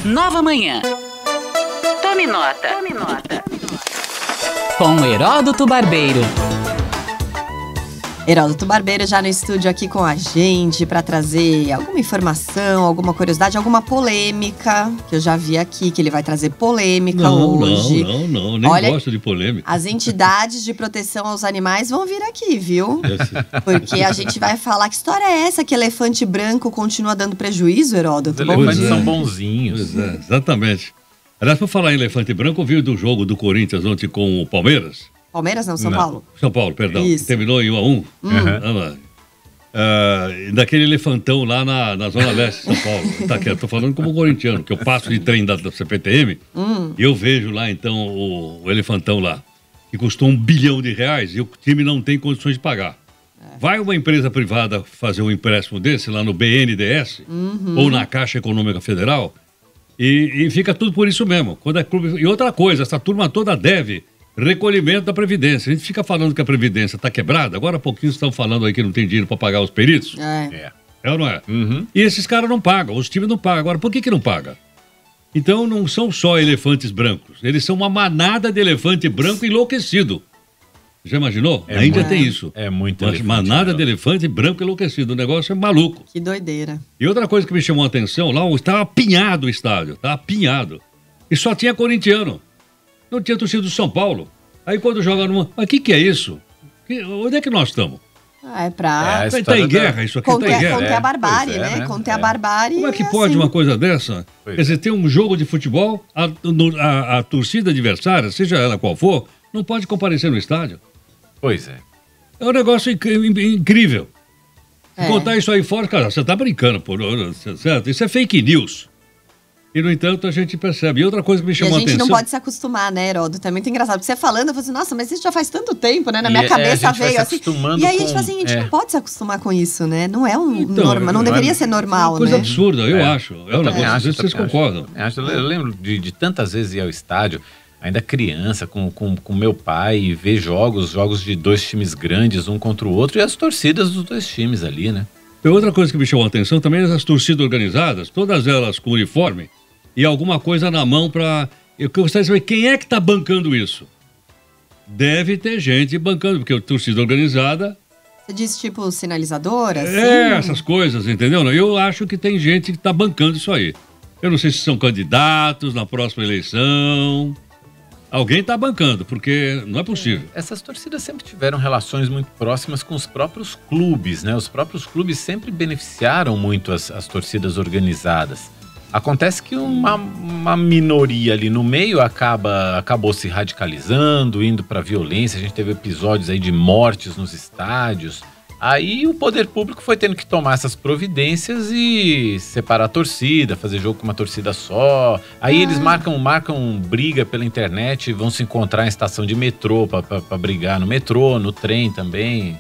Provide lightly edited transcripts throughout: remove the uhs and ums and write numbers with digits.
Nova Manhã. Tome nota. Com Heródoto Barbeiro. Heródoto Barbeiro já no estúdio aqui com a gente para trazer alguma informação, alguma curiosidade, alguma polêmica, que eu já vi aqui que ele vai trazer polêmica hoje. Não, nem gosto de polêmica. As entidades de proteção aos animais vão vir aqui, viu? Porque a gente vai falar, que história é essa que elefante branco continua dando prejuízo, Heródoto? Os elefantes são bonzinhos. Pois é, exatamente. Aliás, por falar em elefante branco, eu vi do jogo do Corinthians ontem com o Palmeiras. Palmeiras não, São Paulo? São Paulo, perdão. Isso. Terminou em 1-1. Daquele elefantão lá na Zona Leste de São Paulo. Tá aqui, eu tô falando como corintiano, que eu passo de trem da CPTM e eu vejo lá, então, o elefantão lá, que custou R$1 bilhão e o time não tem condições de pagar. Vai uma empresa privada fazer um empréstimo desse lá no BNDES ou na Caixa Econômica Federal e fica tudo por isso mesmo. Quando é clube... E outra coisa, essa turma toda deve recolhimento da Previdência. A gente fica falando que a Previdência está quebrada, agora há pouquinho estão falando aí que não tem dinheiro para pagar os peritos. É ou não é? E esses caras não pagam, os times não pagam. Agora, por que não paga? Então não são só elefantes brancos, eles são uma manada de elefante branco enlouquecido. Já imaginou? A Índia tem isso. É muito uma manada de elefante branco enlouquecido. O negócio é maluco. Que doideira. E outra coisa que me chamou a atenção, lá estava apinhado o estádio, estava apinhado. E só tinha corintiano. Não tinha torcida do São Paulo. Aí quando joga numa... Mas o que é isso? Onde é que nós estamos? É pra... Está em guerra, isso aqui está em guerra. Conter a barbárie, né? Conter a barbárie. Como é que pode uma coisa dessa? Quer dizer, tem um jogo de futebol, a torcida adversária, seja ela qual for, não pode comparecer no estádio. Pois é. É um negócio incrível. Contar isso aí fora, cara, você está brincando, certo? Isso é fake news. E, no entanto, a gente percebe. E outra coisa que me chamou a atenção... a gente não pode se acostumar, né, Heródoto? É muito engraçado. Porque você falando, eu falei assim, nossa, mas isso já faz tanto tempo, né? Na minha cabeça veio assim. E aí a gente fala assim, a gente não pode se acostumar com isso, né? Não é normal, não deveria ser normal, né? Coisa absurda, eu acho. É um negócio, às vezes vocês concordam. Eu lembro de tantas vezes ir ao estádio, ainda criança, com meu pai, e ver jogos de dois times grandes, um contra o outro, e as torcidas dos dois times ali, né? E outra coisa que me chamou a atenção também é as torcidas organizadas, todas elas com uniforme, e alguma coisa na mão para... Eu gostaria de saber quem é que está bancando isso. Deve ter gente bancando, porque a torcida organizada... Você diz tipo sinalizadora? Assim? Essas coisas, entendeu? Eu acho que tem gente que está bancando isso aí. Eu não sei se são candidatos na próxima eleição. Alguém está bancando, porque não é possível. Essas torcidas sempre tiveram relações muito próximas com os próprios clubes, né? Os próprios clubes sempre beneficiaram muito as torcidas organizadas. Acontece que uma minoria ali no meio acabou se radicalizando, indo para violência. A gente teve episódios aí de mortes nos estádios. Aí o poder público foi tendo que tomar essas providências e separar a torcida, fazer jogo com uma torcida só. Aí eles marcam briga pela internet, vão se encontrar em estação de metrô para brigar no metrô, no trem também.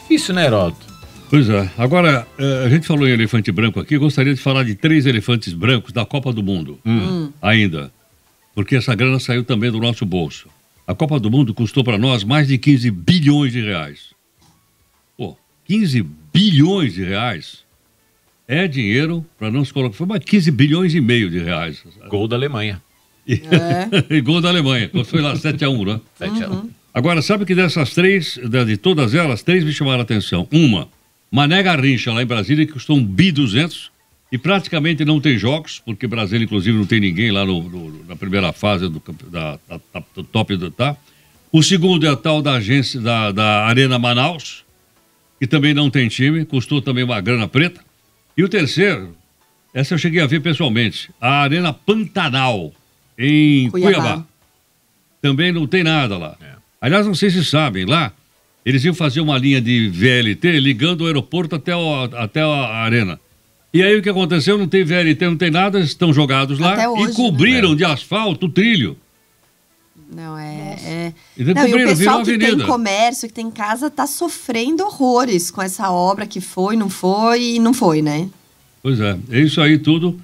Difícil, né, Heródoto? Pois é. Agora, a gente falou em elefante branco aqui, eu gostaria de falar de 3 elefantes brancos da Copa do Mundo. Ainda. Porque essa grana saiu também do nosso bolso. A Copa do Mundo custou para nós mais de 15 bilhões de reais. 15 bilhões de reais é dinheiro para não se colocar. Foi mais 15 bilhões e meio de reais. Gol da Alemanha. Gol da Alemanha. Foi lá 7-1, né? 7-1. Agora, sabe que dessas 3, de todas elas, 3 me chamaram a atenção. Uma, Mané Garrincha, lá em Brasília, que custou 1,2 bilhão e praticamente não tem jogos, porque Brasília, inclusive, não tem ninguém lá na primeira fase do top do tá. O segundo é a tal da agência da Arena Manaus, que também não tem time, custou também uma grana preta. E o terceiro, essa eu cheguei a ver pessoalmente, a Arena Pantanal, em Cuiabá. Também não tem nada lá. Aliás, não sei se sabem, lá eles iam fazer uma linha de VLT ligando o aeroporto até a arena. E aí o que aconteceu? Não tem VLT, não tem nada, estão jogados lá hoje, e cobriram de asfalto o trilho. Não, e o pessoal que tem comércio, que tem casa, tá sofrendo horrores com essa obra que foi, não foi, né? Pois é isso aí tudo.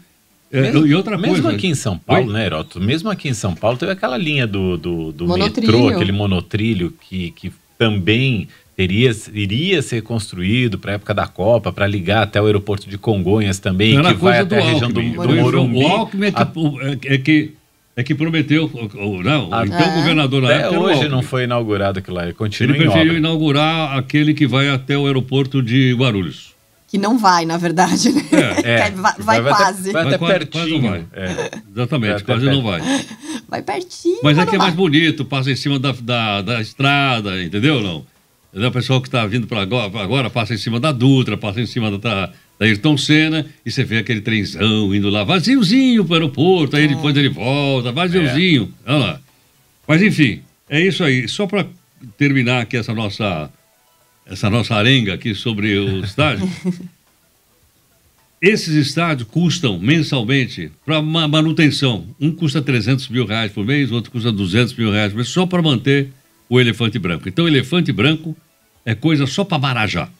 E outra coisa... Mesmo aqui em São Paulo, né, Heródoto? Mesmo aqui em São Paulo, teve aquela linha do metrô, aquele monotrilho que também iria ser construído para a época da Copa, para ligar até o aeroporto de Congonhas também, Era que vai até a região do Morumbi. O Alckmin é que prometeu, então o governador na época hoje não foi inaugurado aquilo lá, ele continua Ele preferiu inaugurar aquele que vai até o aeroporto de Guarulhos. Que não vai, na verdade, né? Vai quase. Vai até pertinho. Quase não vai. Exatamente, quase não vai. Vai pertinho. Mas aqui é mais bonito, passa em cima da estrada, entendeu? Não? O pessoal que está vindo para agora passa em cima da Dutra, passa em cima da Ayrton Senna, e você vê aquele trenzão indo lá, vaziozinho para o aeroporto, aí depois ele volta, vaziozinho. Olha lá. Mas enfim, é isso aí. Só para terminar aqui essa nossa arenga aqui sobre o estádio. Esses estádios custam mensalmente para manutenção. Um custa 300 mil reais por mês, outro custa 200 mil reais por mês, só para manter o elefante branco. Então, o elefante branco é coisa só para barajar.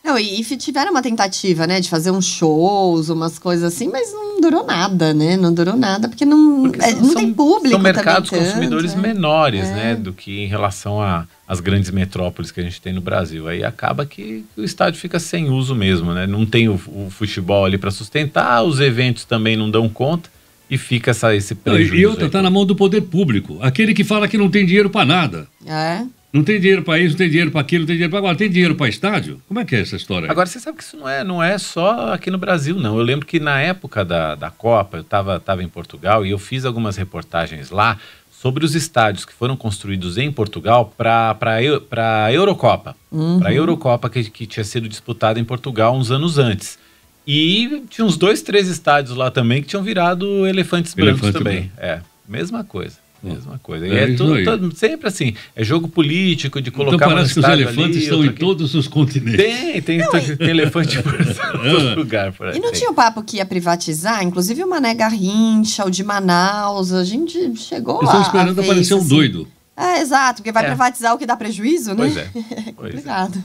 Não, e tiveram uma tentativa, né, de fazer uns shows, umas coisas assim, mas não durou nada, né? Não durou nada, porque não tem público. São mercados consumidores menores, né, do que em relação às grandes metrópoles que a gente tem no Brasil. Aí acaba que o estádio fica sem uso mesmo, né? Não tem o futebol ali para sustentar, os eventos também não dão conta e fica esse prejuízo. E outra, está na mão do poder público. Aquele que fala que não tem dinheiro para nada. Não tem dinheiro para isso, não tem dinheiro para aquilo, não tem dinheiro para agora. Tem dinheiro para estádio? Como é que é essa história aí? Agora, você sabe que isso não é só aqui no Brasil, não. Eu lembro que na época da Copa, eu estava em Portugal e eu fiz algumas reportagens lá sobre os estádios que foram construídos em Portugal para a Eurocopa. Para a Eurocopa que tinha sido disputada em Portugal uns anos antes. E tinha uns 2, 3 estádios lá também que tinham virado elefantes brancos também. Mesma coisa. Mesma coisa. É tudo sempre assim. É jogo político de colocar então parece que os elefantes estão em todos os continentes. Tem elefante por todo lugar. Por aí. E não tinha o papo que ia privatizar? Inclusive o Mané Garrincha, o de Manaus, a gente chegou lá. Estão esperando aparecer um doido. Exato, porque vai privatizar o que dá prejuízo, né? Pois é. Complicado.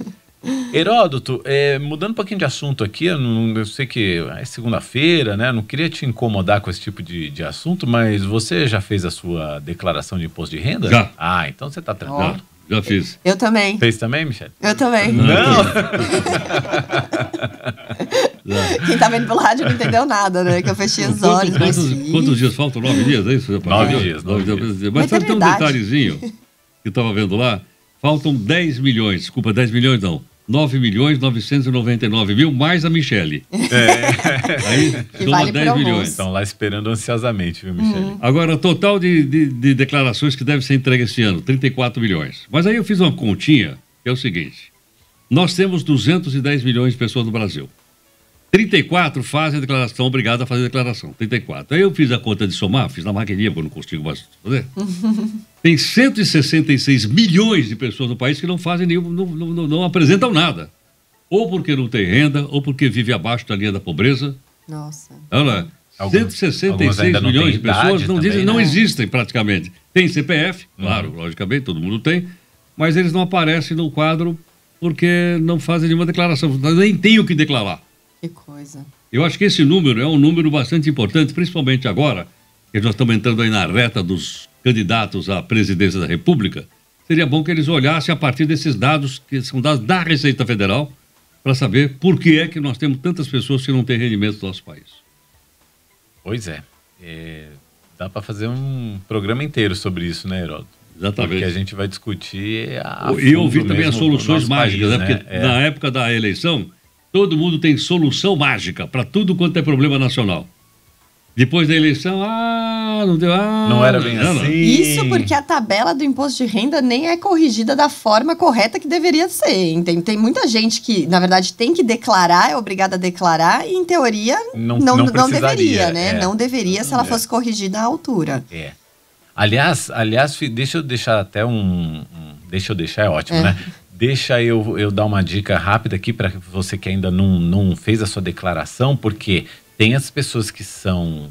Heródoto, mudando um pouquinho de assunto aqui, eu sei que é segunda-feira, né? Não queria te incomodar com esse tipo de assunto, mas você já fez a sua declaração de imposto de renda? Já. Então você tá tranquilo. Já fiz. Eu também. Fez também, Michele? Eu também. Não! Quem tá vendo pelo rádio não entendeu nada, né? Que eu fechei os olhos. Quantos dias faltam? 9 dias, é isso? 9 dias. Mas sabe, tem um detalhezinho que eu tava vendo lá. Faltam 10 milhões, desculpa, 10 milhões não. 9.999.000 mais a Michele. Aí soma vale 10 milhões. Estão lá esperando ansiosamente, viu, Michele? Agora, total de declarações que devem ser entregues esse ano, 34 milhões. Mas aí eu fiz uma continha, que é o seguinte. Nós temos 210 milhões de pessoas no Brasil. 34 fazem a declaração, obrigado a fazer a declaração. 34. Aí eu fiz a conta de somar, fiz na maquininha, porque eu não consigo mais fazer. Tem 166 milhões de pessoas no país que não fazem não apresentam nada. Ou porque não tem renda, ou porque vive abaixo da linha da pobreza. Nossa. Olha lá, 166 milhões de pessoas não existem praticamente. Tem CPF, claro, logicamente, todo mundo tem, mas eles não aparecem no quadro porque não fazem nenhuma declaração, nem tem o que declarar. Que coisa. Eu acho que esse número é um número bastante importante, principalmente agora, que nós estamos entrando aí na reta dos candidatos à presidência da República. Seria bom que eles olhassem a partir desses dados, que são dados da Receita Federal, para saber por que é que nós temos tantas pessoas que não têm rendimento no nosso país. Pois é. Dá para fazer um programa inteiro sobre isso, né, Heródoto? Exatamente. Porque a gente vai discutir E eu vi também as soluções mágicas, né? Porque na época da eleição, todo mundo tem solução mágica para tudo quanto é problema nacional. Depois da eleição, não deu. Não era bem assim. Isso porque a tabela do imposto de renda nem é corrigida da forma correta que deveria ser. Tem muita gente que, na verdade, tem que declarar, é obrigada a declarar, e em teoria não deveria, né? Não deveria se ela fosse corrigida à altura. Aliás, deixa eu deixar até é ótimo, né? Deixa eu dar uma dica rápida aqui para você que ainda não fez a sua declaração, porque tem as pessoas que são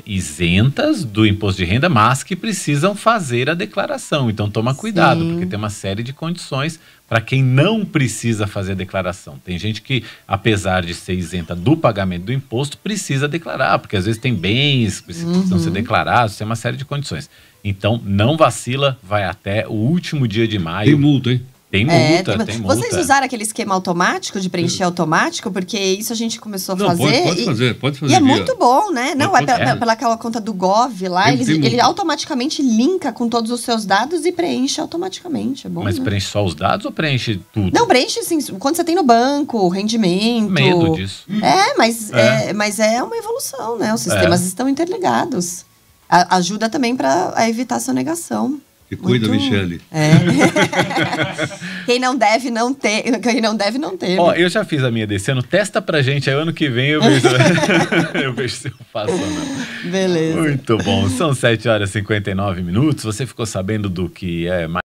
isentas do imposto de renda, mas que precisam fazer a declaração. Então, toma cuidado, porque tem uma série de condições para quem não precisa fazer a declaração. Tem gente que, apesar de ser isenta do pagamento do imposto, precisa declarar, porque às vezes tem bens que precisam ser declarados, tem uma série de condições. Então, não vacila, vai até o último dia de maio. Tem multa, hein? Tem multa, tem multa. Vocês usaram aquele esquema automático de preencher automático? Porque isso a gente começou a fazer. Pode fazer. E é muito bom, né? Não, pela aquela conta do Gov lá, ele automaticamente linka com todos os seus dados e preenche automaticamente. É bom, mas preenche só os dados ou preenche tudo? Não, preenche sim. Quando você tem no banco, rendimento. Medo disso. Mas é uma evolução, né? Os sistemas estão interligados. Ajuda também para evitar sonegação. E cuida, Michele. Quem não deve não ter. Ó, eu já fiz a minha desse ano. Testa pra gente. Aí ano que vem eu vejo, eu vejo se eu faço ou não. Beleza. Muito bom. São 7h59. Você ficou sabendo do que é mais